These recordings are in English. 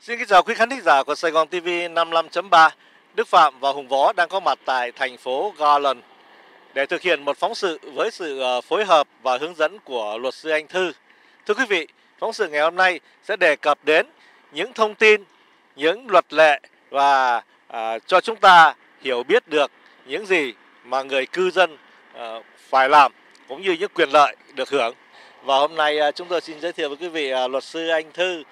Xin kính chào quý khán thính giả của Sài Gòn TV 55.3. Đức Phạm và Hùng Võ đang có mặt tại thành phố Garland để thực hiện một phóng sự với sự phối hợp và hướng dẫn của Luat Su Anh Thu. Thưa quý vị, phóng sự ngày hôm nay sẽ đề cập đến những thông tin, những luật lệ và cho chúng ta hiểu biết được những gì mà người cư dân phải làm cũng như những quyền lợi được hưởng. Và hôm nay chúng tôi xin giới thiệu với quý vị Luat Su Anh Thu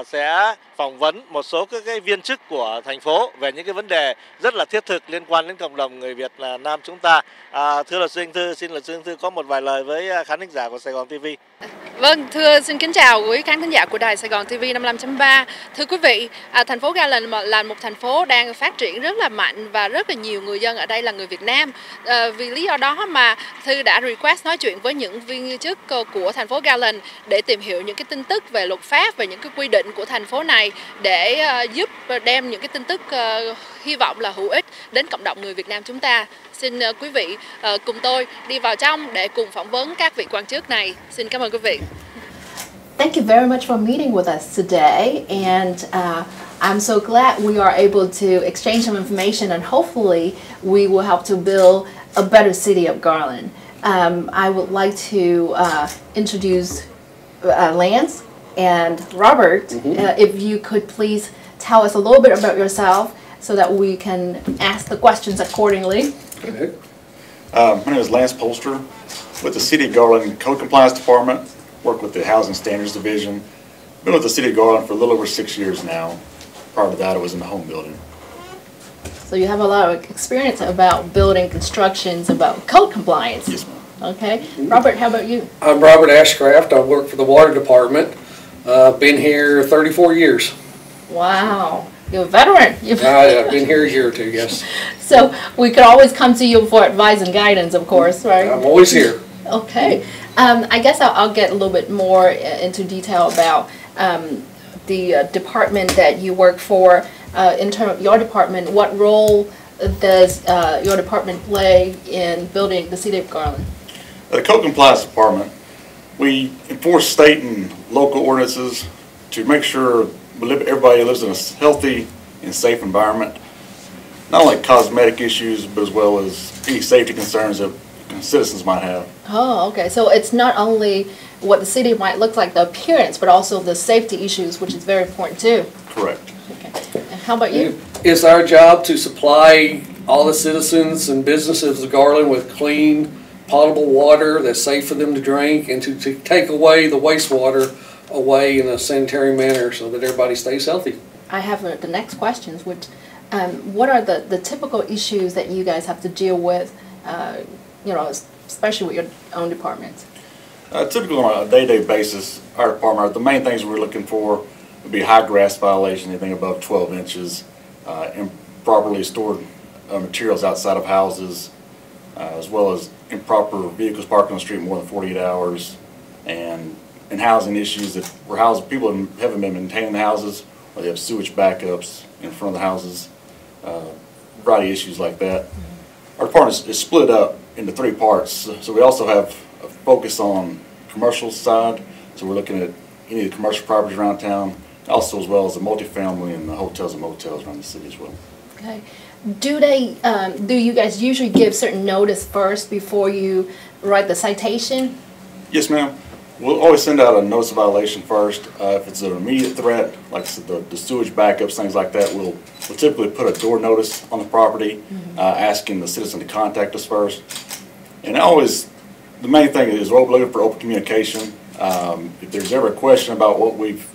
sẽ phỏng vấn một số các cái viên chức của thành phố về những cái vấn đề rất là thiết thực liên quan đến cộng đồng người Việt Nam chúng ta. Thưa Luat Su Anh Thu, xin Luat Su Anh Thu có một vài lời với khán thính giả của Sài Gòn TV. Vâng, xin kính chào quý khán thính giả của đài Sài Gòn TV 55.3. Thưa quý vị, thành phố Garland là một thành phố đang phát triển rất là mạnh và rất là nhiều người dân ở đây là người Việt Nam. Vì lý do đó mà Thư đã request nói chuyện với những viên chức của thành phố Garland để tìm hiểu những cái tin tức về luật pháp, về những cái quy định của thành phố này để giúp đem những cái tin tức hy vọng là hữu ích đến cộng đồng người Việt Nam chúng ta. Xin quý vị cùng tôi đi vào trong để cùng phỏng vấn các vị quan chức này. Xin cảm ơn quý vị. Thank you very much for meeting with us today, and I'm so glad we are able to exchange some information, and hopefully we will help to build a better city of Garland. I would like to introduce Lance and Robert. If you could please tell us a little bit about yourself so that we can ask the questions accordingly. Okay. My name is Lance Polster with the City of Garland Code Compliance Department. Work with the Housing Standards Division. Been with the City of Garland for a little over 6 years now. Prior to that, I was in the home building. So you have a lot of experience about building constructions, about code compliance. Yes, ma'am. Okay. Robert, how about you? I'm Robert Ashcraft. I work for the Water Department. Been here 34 years. Wow. You're a veteran. I've been here a year or two, yes. So we could always come to you for advice and guidance, of course, right? I'm always here. Okay. I guess I'll get a little bit more into detail about the department that you work for. In terms of your department, what role does your department play in building the City of Garland? The Code Compliance Department, we enforce state and local ordinances to make sure everybody lives in a healthy and safe environment. Not only cosmetic issues, but as well as any safety concerns that citizens might have. Oh, okay. So it's not only what the city might look like, the appearance, but also the safety issues, which is very important too. Correct. Okay. And how about you? It's our job to supply all the citizens and businesses of Garland with clean, potable water that's safe for them to drink, and to take away the wastewater away in a sanitary manner so that everybody stays healthy. I have the next questions, which what are the typical issues that you guys have to deal with, especially with your own departments? Typically on a day-to-day basis, our department, the main things we're looking for would be high grass violations, anything above 12 inches, improperly stored materials outside of houses, as well as improper vehicles parked on the street more than 48 hours, and housing issues that people haven't been maintaining the houses, or they have sewage backups in front of the houses, variety of issues like that. Our department is split up into 3 parts, so we also have a focus on commercial side, so we're looking at any of the commercial properties around town, also as well as the multifamily and the hotels and motels around the city as well. Okay. Do you guys usually give certain notice first before you write the citation? Yes, ma'am. We'll always send out a notice of violation first. If it's an immediate threat, like the sewage backups, things like that, we'll typically put a door notice on the property, asking the citizen to contact us first. And the main thing is we're looking for open communication. If there's ever a question about what we've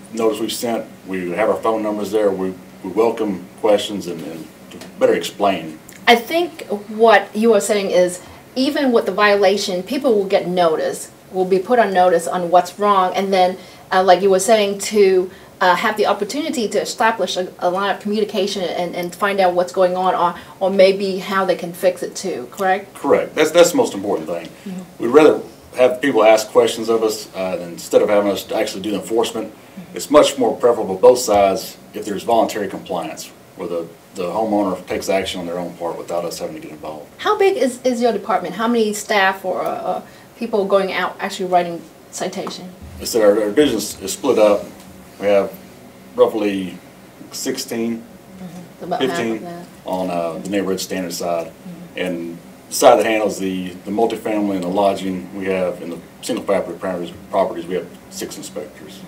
sent, we have our phone numbers there. We welcome questions and to better explain. I think what you are saying is even with the violation, people will get notice, will be put on notice on what's wrong, and then like you were saying, to have the opportunity to establish a line of communication and find out what's going on, or maybe how they can fix it too, correct? Correct. That's the most important thing. We'd rather have people ask questions of us instead of having us to actually do the enforcement. It's much more preferable both sides if there's voluntary compliance, where the homeowner takes action on their own part without us having to get involved. How big is your department? How many staff or people going out actually writing citation? I said our business is split up. We have roughly 16, About 15 half of that. on the neighborhood standard side. And the side that handles the multifamily and the lodging, we have, in the single family properties, we have 6 inspectors.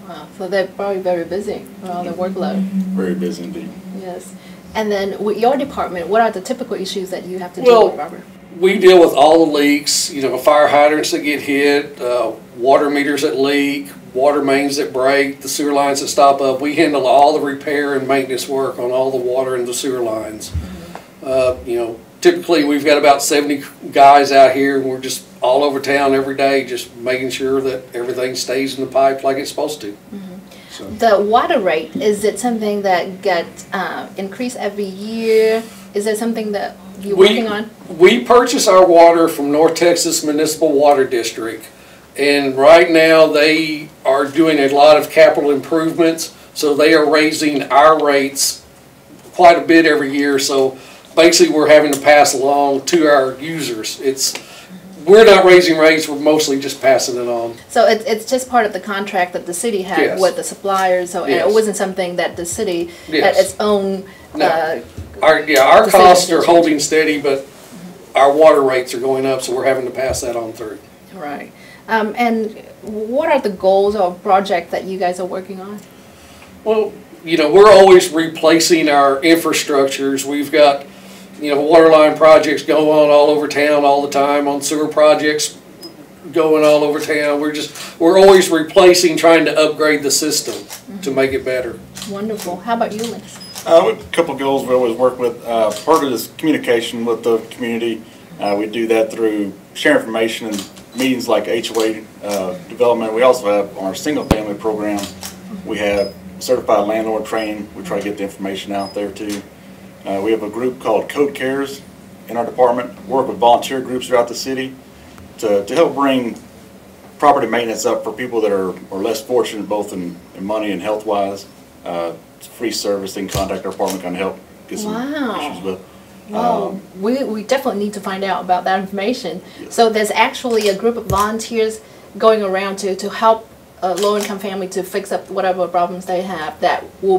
Wow, so they're probably very busy with all their workload. Very busy indeed. Yes. And then with your department, what are the typical issues that you have to deal with, Robert? We deal with all the leaks, you know, fire hydrants that get hit, water meters that leak, water mains that break, the sewer lines that stop up. We handle all the repair and maintenance work on all the water and the sewer lines. You know, typically we've got about 70 guys out here, and we're just all over town every day just making sure that everything stays in the pipe like it's supposed to. So. The water rate, is it something that gets increased every year? Is it something that you're working on? We purchase our water from North Texas Municipal Water District, and right now they are doing a lot of capital improvements, so they are raising our rates quite a bit every year. So basically we're having to pass along to our users. We're not raising rates, we're mostly just passing it on. So it's just part of the contract that the city had Yes. with the suppliers, so Yes. and it wasn't something that the city Yes. at its own No. Our costs are holding steady, but our water rates are going up, so we're having to pass that on through. Right. And what are the goals or projects that you guys are working on? Well, you know, we're always replacing our infrastructures. We've got, you know, water line projects going on all over town all the time, on sewer projects going all over town. We're always replacing, trying to upgrade the system to make it better. Wonderful. How about you, Lynn? A couple of goals we always work with. Part of this communication with the community. We do that through sharing information and meetings like HOA development. We also have on our single family program, we have certified landlord training. We try to get the information out there too. We have a group called Code Cares in our department. Work with volunteer groups throughout the city to help bring property maintenance up for people that are less fortunate, both in money and health wise. It's free service. They can contact our department, kind of help get some issues with. Wow, we definitely need to find out about that information. Yes. So there's actually a group of volunteers going around to help low-income family to fix up whatever problems they have that will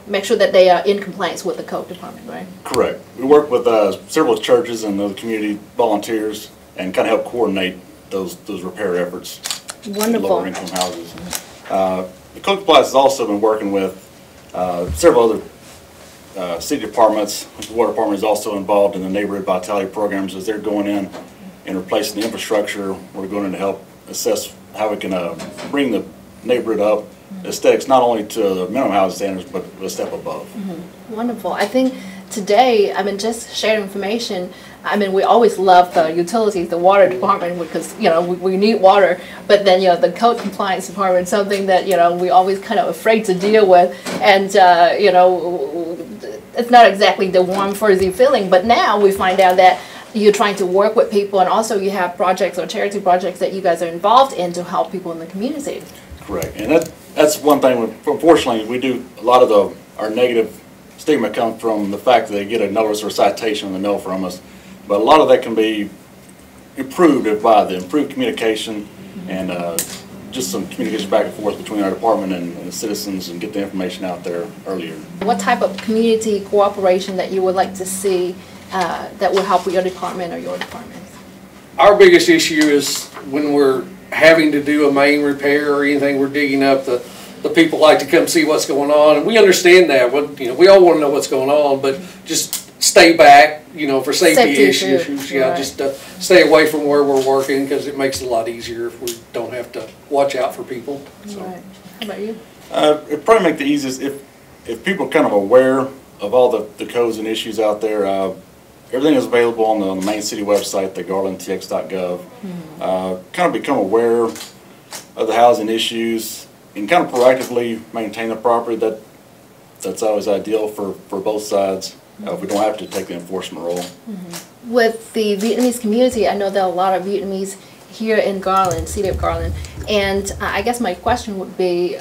make sure that they are in compliance with the code department, right? Correct. We work with several churches and other community volunteers and kind of help coordinate those repair efforts Wonderful. in lower income houses. The code compliance has also been working with several other city departments. The water department is also involved in the neighborhood vitality programs as they're going in and replacing the infrastructure. We're going in to help assess how we can bring the neighborhood up aesthetics, not only to the minimum housing standards, but a step above. Wonderful. I think today, just sharing information. We always love the utilities, the water department, because, we need water, but then, the code compliance department is something that, we always kind of afraid to deal with, and, it's not exactly the warm, fuzzy feeling, but now we find out that you're trying to work with people, and also you have projects or charity projects that you guys are involved in to help people in the community. Correct, and that's one thing. Unfortunately, we do a lot of our negative stigma comes from the fact that they get a notice or citation in the mail from us, but a lot of that can be improved by the improved communication and just some communication back and forth between our department and the citizens, and get the information out there earlier. What type of community cooperation that you would like to see that would help with your department or your department? Our biggest issue is when we're having to do a main repair or anything we're digging up, the people like to come see what's going on, and we understand that. We all want to know what's going on, but just stay back, for safety issues. Yeah, right. Just stay away from where we're working, because it makes it a lot easier if we don't have to watch out for people. So. Right. How about you? It'd probably make the easiest if people are kind of aware of all the codes and issues out there. Everything is available on the main city website, the garlandtx.gov. Kind of become aware of the housing issues and kind of proactively maintain the property. That's always ideal for both sides. We don't have to take the enforcement role. With the Vietnamese community, I know there are a lot of Vietnamese here in Garland, city of Garland, and I guess my question would be,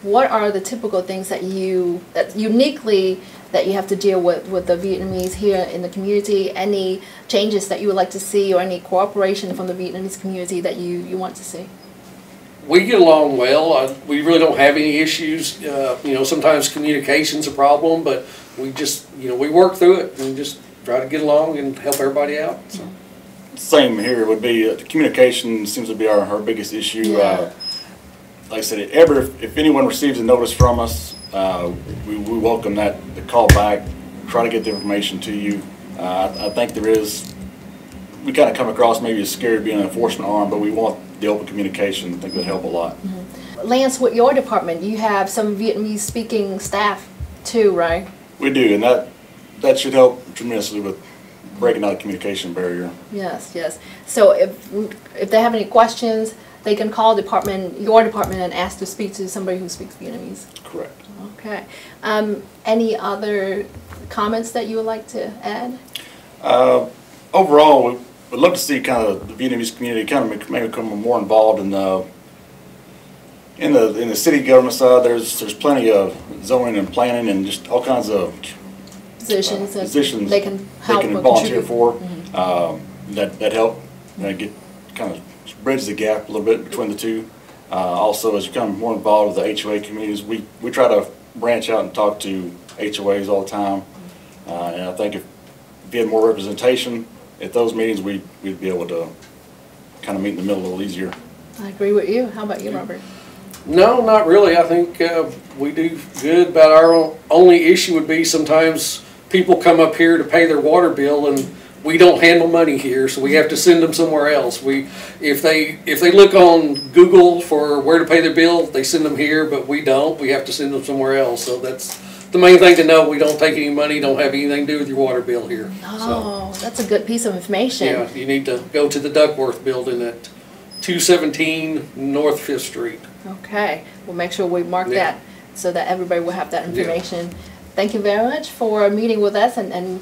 what are the typical things that uniquely that you have to deal with the Vietnamese here in the community? Any changes that you would like to see, or any cooperation from the Vietnamese community that you want to see? We get along well. We really don't have any issues. You know, sometimes communication's a problem, but we just, you know, we work through it and just try to get along and help everybody out. So. Same here would be communication seems to be our biggest issue. Yeah. Like I said, if anyone receives a notice from us, we welcome the call back, try to get the information to you. I think we kind of come across maybe as scared being an enforcement arm, but we want the open communication. I think would help a lot. Lance, with your department, you have some Vietnamese speaking staff too, right? We do, and that should help tremendously with breaking out the communication barrier. Yes, yes. So if they have any questions, they can call your department and ask to speak to somebody who speaks Vietnamese. Correct. Okay. Any other comments that you would like to add? Overall, we'd love to see kind of the Vietnamese community kind of maybe become more involved in the city government side. There's plenty of zoning and planning and just all kinds of positions they can help volunteer for. Mm-hmm. that help get kind of bridge the gap a little bit between the two. Also, as you become more involved with the HOA communities, we try to branch out and talk to HOAs all the time. And I think if we had more representation at those meetings, we'd be able to kind of meet in the middle a little easier. I agree with you. How about you, Robert? No, not really. I think we do good, but our only issue would be sometimes people come up here to pay their water bill and we don't handle money here, so we have to send them somewhere else. If they look on Google for where to pay their bill, they send them here, but we don't. We have to send them somewhere else. So that's the main thing to know. We don't take any money, don't have anything to do with your water bill here. Oh, so, that's a good piece of information. Yeah, you need to go to the Duckworth building at 217 North 5th Street. Okay, we'll make sure we mark that so that everybody will have that information. Yeah. Thank you very much for meeting with us and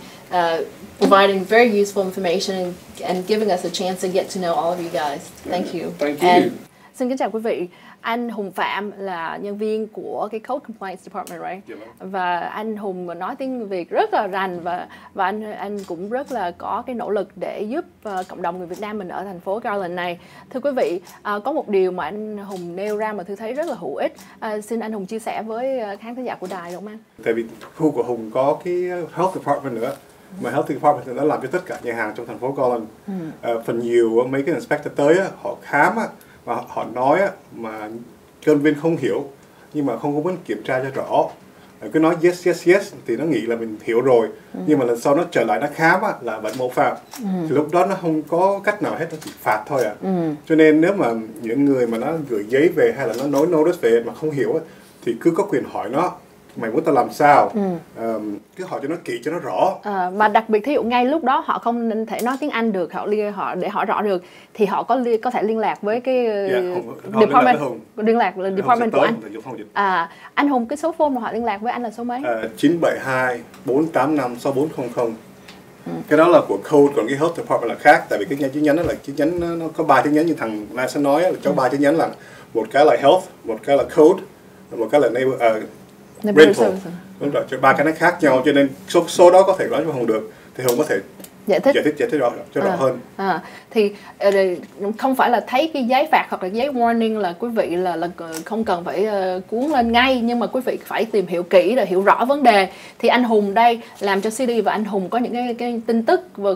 providing very useful information and giving us a chance to get to know all of you guys. Thank you. Thank you. And xin kính chào quý vị. Anh Hùng Phạm là nhân viên của cái Code Compliance Department, right? Và anh Hùng nói tiếng Việt rất là rành và anh cũng rất là có cái nỗ lực để giúp cộng đồng người Việt Nam mình ở thành phố Garland này. Thưa quý vị, có một điều mà anh Hùng nêu ra mà Thư thấy rất là hữu ích. Xin anh Hùng chia sẻ với khán thính giả của đài được không anh? Tại vì khu của Hùng có cái Health Department nữa. Mà Health Department đã làm cho tất cả nhà hàng trong thành phố Garland. Phần nhiều mấy cái inspector tới họ khám và họ nói mà nhân viên không hiểu nhưng mà không có muốn kiểm tra cho rõ, cứ nói yes thì nó nghĩ là mình hiểu rồi, nhưng mà lần sau nó trở lại nó khám là vẫn mẫu phạm, thì lúc đó nó không có cách nào hết, nó chỉ phạt thôi cho nên nếu mà những người mà nó gửi giấy về hay là nó nói notice về mà không hiểu thì cứ có quyền hỏi nó, mày muốn tao làm sao, cứ hỏi cho nó kỹ cho nó rõ. Mà đặc biệt thí dụ ngay lúc đó họ không thể nói tiếng Anh được, họ để hỏi rõ được thì họ có thể liên lạc với cái department, liên lạc là department của anh. Anh Hùng, cái số phone mà họ liên lạc với anh là số mấy? 972 485 6400. Cái đó là của Code, còn cái Health Department là khác, tại vì cái chi nhánh đó là chi nhánh nó có 3 chi nhánh như thằng Nhan sẽ nói, là cho 3 chi nhánh là một cái là Health, một cái là Code, một cái là rental. Đúng rồi, cho 3 cái nó khác nhau, cho nên số đó có thể nói cho Hùng được thì Hùng có thể giải thích rõ hơn. Thì không phải là thấy cái giấy phạt hoặc là giấy warning là quý vị là không cần phải cuốn lên ngay, nhưng mà quý vị phải tìm hiểu kỹ để hiểu rõ vấn đề. Thì anh Hùng đây làm cho CD và anh Hùng có những cái tin tức và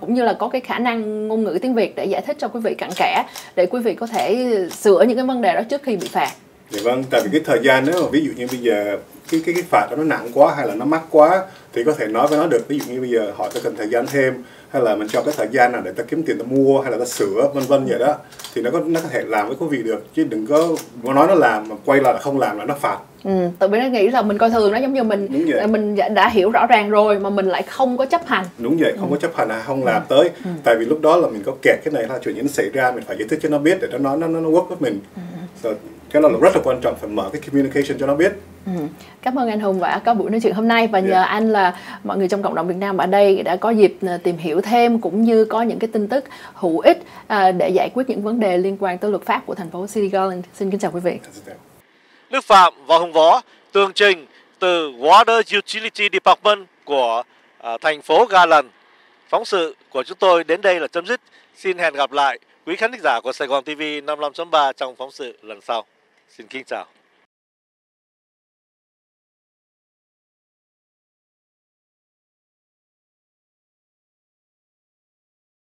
cũng như là có cái khả năng ngôn ngữ tiếng Việt để giải thích cho quý vị cặn kẽ để quý vị có thể sửa những cái vấn đề đó trước khi bị phạt. Dạ vâng, tại vì cái thời gian nếu mà ví dụ như bây giờ cái phạt đó nó nặng quá hay là nó mắc quá thì có thể nói với nó được, ví dụ như bây giờ họ sẽ cần thời gian thêm hay là mình cho cái thời gian nào để ta kiếm tiền ta mua hay là ta sửa vân vân vậy đó, thì nó có thể làm với quý vị được, chứ đừng có nói nó làm mà quay lại là không làm là nó phạt. Tự bên nó nghĩ là mình coi thường nó, giống như mình đã hiểu rõ ràng rồi mà mình lại không có chấp hành. Đúng vậy, không có chấp hành hay không làm tới. Tại vì lúc đó là mình có kẹt cái này là chuyện gì nó xảy ra, mình phải giải thích cho nó biết để nó nói nó work với mình. Rồi, cái đó là rất là quan trọng, phải mở cái communication cho nó biết. Cảm ơn anh Hùng đã có buổi nói chuyện hôm nay, và nhờ anh là mọi người trong cộng đồng Việt Nam ở đây đã có dịp tìm hiểu thêm cũng như có những cái tin tức hữu ích để giải quyết những vấn đề liên quan tới luật pháp của thành phố City Garland. Xin kính chào quý vị. Đức Phạm và Hùng Võ tường trình từ Water Utility Department của thành phố Garland. Phóng sự của chúng tôi đến đây là chấm dứt. Xin hẹn gặp lại quý khán thính giả của Sài Gòn TV 55.3 trong phóng sự lần sau. Xin kính chào.